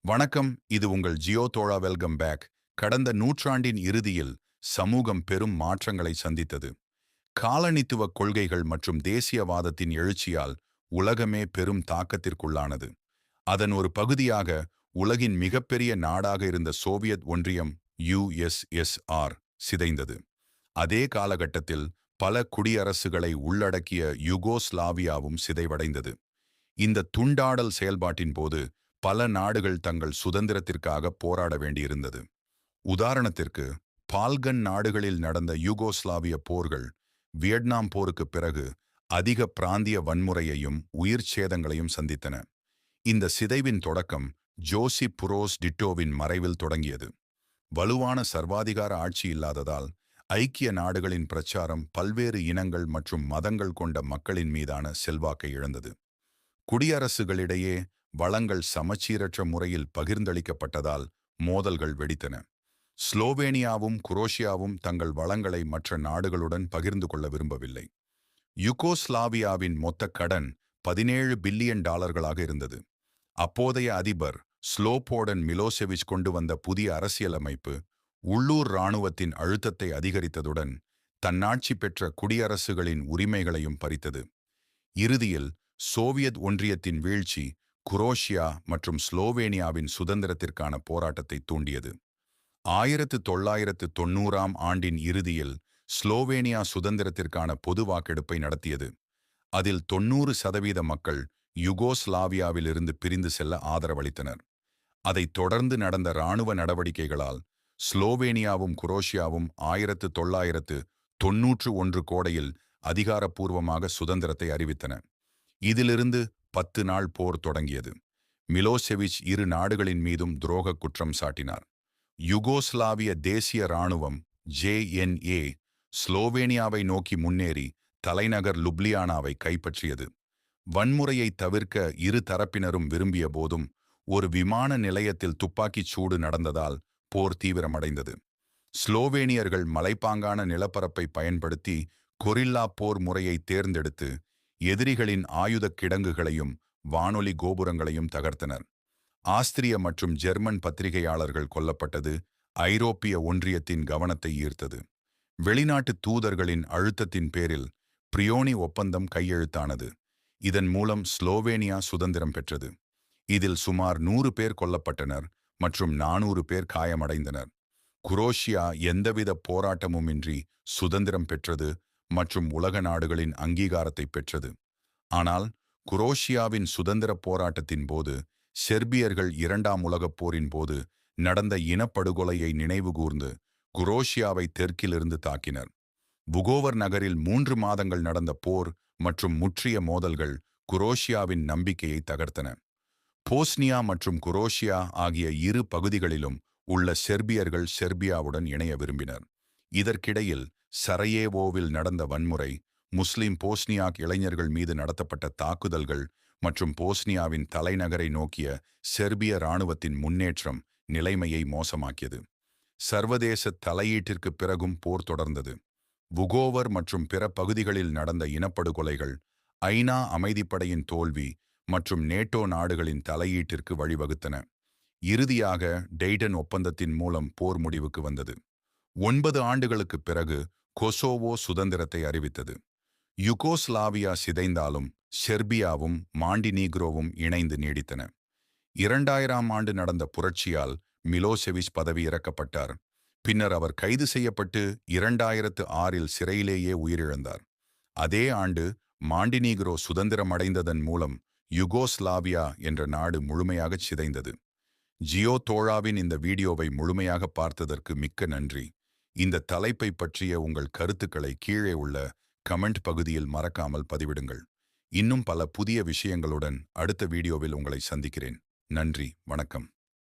வணக்கம். இது உங்கள் ஜியோ தோழா. Welcome back. கடந்த நூற்றாண்டின் இறுதியில் சமூகம் பெரும் மாற்றங்களை சந்தித்தது. காலனித்துவ கொள்கைகள் மற்றும் தேசியவாதத்தின் எழுச்சியால் உலகமே பெரும் தாக்கத்திற்குள்ளானது. அதன் ஒரு பகுதியாக உலகின் மிகப்பெரிய நாடாக இருந்த சோவியத் ஒன்றியம் USSR சிதைந்தது. அதே காலகட்டத்தில் பல குடியரசுகளை உள்ளடக்கிய யுகோஸ்லாவியாவும் சிதைவடைந்தது. இந்த துண்டாடல் செயல்பாட்டின் போது பல நாடுகள் தங்கள் சுதந்திரத்திற்காக போராட வேண்டியிருந்தது. உதாரணத்திற்கு, பால்கன் நாடுகளில் நடந்த யூகோஸ்லாவிய போர்கள் வியட்நாம் போருக்கு பிறகு அதிக பிராந்திய வன்முறையையும் உயிர் சேதங்களையும் சந்தித்தன. இந்த சிதைவின் தொடக்கம் ஜோசிப் புரோஸ் டிட்டோவின் மறைவில் தொடங்கியது. வலுவான சர்வாதிகார ஆட்சி இல்லாததால் ஐக்கிய நாடுகளின் பிரச்சாரம் பல்வேறு இனங்கள் மற்றும் மதங்கள் கொண்ட மக்களின் மீதான செல்வாக்கை இழந்தது. குடியரசுகளிடையே வளங்கள் சமச்சீரற்ற முறையில் பகிர்ந்தளிக்கப்பட்டதால் மோதல்கள் வெடித்தன. ஸ்லோவேனியாவும் குரோஷியாவும் தங்கள் வளங்களை மற்ற நாடுகளுடன் பகிர்ந்து கொள்ள விரும்பவில்லை. யுகோஸ்லாவியாவின் மொத்த கடன் 17 பில்லியன் டாலர்களாக இருந்தது. அப்போதைய அதிபர் ஸ்லோபோடன் மிலோசெவிச் கொண்டு வந்த புதிய அரசியலமைப்பு உள்ளூர் இராணுவத்தின் அழுத்தத்தை அதிகரித்ததுடன் தன்னாட்சி பெற்ற குடியரசுகளின் உரிமைகளையும் பறித்தது. இறுதியில் சோவியத் ஒன்றியத்தின் வீழ்ச்சி குரோஷியா மற்றும் ஸ்லோவேனியாவின் சுதந்திரத்திற்கான போராட்டத்தை தூண்டியது. 1990ஆம் ஆண்டின் இறுதியில் ஸ்லோவேனியா சுதந்திரத்திற்கான பொது வாக்கெடுப்பை நடத்தியது. அதில் 90% மக்கள் யுகோஸ்லாவியாவிலிருந்து பிரிந்து செல்ல ஆதரவளித்தனர். அதைத் தொடர்ந்து நடந்த இராணுவ நடவடிக்கைகளால் ஸ்லோவேனியாவும் குரோஷியாவும் 1991 கோடையில் அதிகாரப்பூர்வமாக சுதந்திரத்தை அறிவித்தன. இதிலிருந்து 10 நாள் போர் தொடங்கியது. மிலோசெவிச் இரு நாடுகளின் மீதும் துரோக குற்றம் சாட்டினார். யுகோஸ்லாவிய தேசிய இராணுவம் JNA ஸ்லோவேனியாவை நோக்கி முன்னேறி தலைநகர் லுப்லியானாவை கைப்பற்றியது. வன்முறையை தவிர்க்க இரு தரப்பினரும் விரும்பிய போதும் ஒரு விமான நிலையத்தில் துப்பாக்கிச் சூடு நடந்ததால் போர் தீவிரமடைந்தது. ஸ்லோவேனியர்கள் மலைப்பாங்கான நிலப்பரப்பை பயன்படுத்தி கொரில்லா போர் முறையை தேர்ந்தெடுத்து எதிரிகளின் ஆயுதக் கிடங்குகளையும் வானொலி கோபுரங்களையும் தகர்த்தனர். ஆஸ்திரிய மற்றும் ஜெர்மன் பத்திரிகையாளர்கள் கொல்லப்பட்டது ஐரோப்பிய ஒன்றியத்தின் கவனத்தை ஈர்த்தது. வெளிநாட்டு தூதர்களின் அழுத்தத்தின் பேரில் பிரியோனி ஒப்பந்தம் கையெழுத்தானது. இதன் மூலம் ஸ்லோவேனியா சுதந்திரம் பெற்றது. இதில் சுமார் 100 பேர் கொல்லப்பட்டனர் மற்றும் 400 பேர் காயமடைந்தனர். குரோஷியா எந்தவித போராட்டமுமின்றி சுதந்திரம் பெற்றது மற்றும் உலக நாடுகளின் அங்கீகாரத்தை பெற்றது. ஆனால் குரோஷியாவின் சுதந்திர போராட்டத்தின் போது செர்பியர்கள் 2ஆம் உலகப் போரின் போது நடந்த இனப்படுகொலையை நினைவுகூர்ந்து குரோஷியாவை தெற்கிலிருந்து தாக்கினர். புகோவர் நகரில் 3 மாதங்கள் நடந்த போர் மற்றும் முற்றிய மோதல்கள் குரோஷியாவின் நம்பிக்கையை தகர்த்தன. போஸ்னியா மற்றும் குரோஷியா ஆகிய இரு பகுதிகளிலும் உள்ள செர்பியர்கள் செர்பியாவுடன் இணைய விரும்பினர். இதற்கிடையில் சரையேவோவில் நடந்த வன்முறை, முஸ்லிம் போஸ்னியாக் இளைஞர்கள் மீது நடத்தப்பட்ட தாக்குதல்கள் மற்றும் போஸ்னியாவின் தலைநகரை நோக்கிய செர்பிய இராணுவத்தின் முன்னேற்றம் நிலைமையை மோசமாக்கியது. சர்வதேச தலையீட்டிற்கு பிறகும் போர் தொடர்ந்தது. புகோவர் மற்றும் பிற பகுதிகளில் நடந்த இனப்படுகொலைகள், ஐநா அமைதிப்படையின் தோல்வி மற்றும் நேட்டோ நாடுகளின் தலையீட்டிற்கு வழிவகுத்தன. இறுதியாக டெய்டன் ஒப்பந்தத்தின் மூலம் போர் முடிவுக்கு வந்தது. 9 ஆண்டுகளுக்குப் பிறகு கொசோவோ சுதந்திரத்தை அறிவித்தது. யுகோஸ்லாவியா சிதைந்தாலும் செர்பியாவும் மாண்டினீக்ரோவும் இணைந்து நீடித்தன. 2000ஆம் ஆண்டு நடந்த புரட்சியால் மிலோசெவிச் பதவி இறக்கப்பட்டார். பின்னர் அவர் கைது செய்யப்பட்டு 2006இல் சிறையிலேயே உயிரிழந்தார். அதே ஆண்டு மாண்டினீக்ரோ சுதந்திரமடைந்ததன் மூலம் யுகோஸ்லாவியா என்ற நாடு முழுமையாகச் சிதைந்தது. ஜியோ தோழாவின் இந்த வீடியோவை முழுமையாக பார்த்ததற்கு மிக்க நன்றி. இந்த தலைப்பை பற்றிய உங்கள் கருத்துக்களை கீழே உள்ள கமெண்ட் பகுதியில் மறக்காமல் பதிவிடுங்கள். இன்னும் பல புதிய விஷயங்களுடன் அடுத்த வீடியோவில் உங்களை சந்திக்கிறேன். நன்றி, வணக்கம்.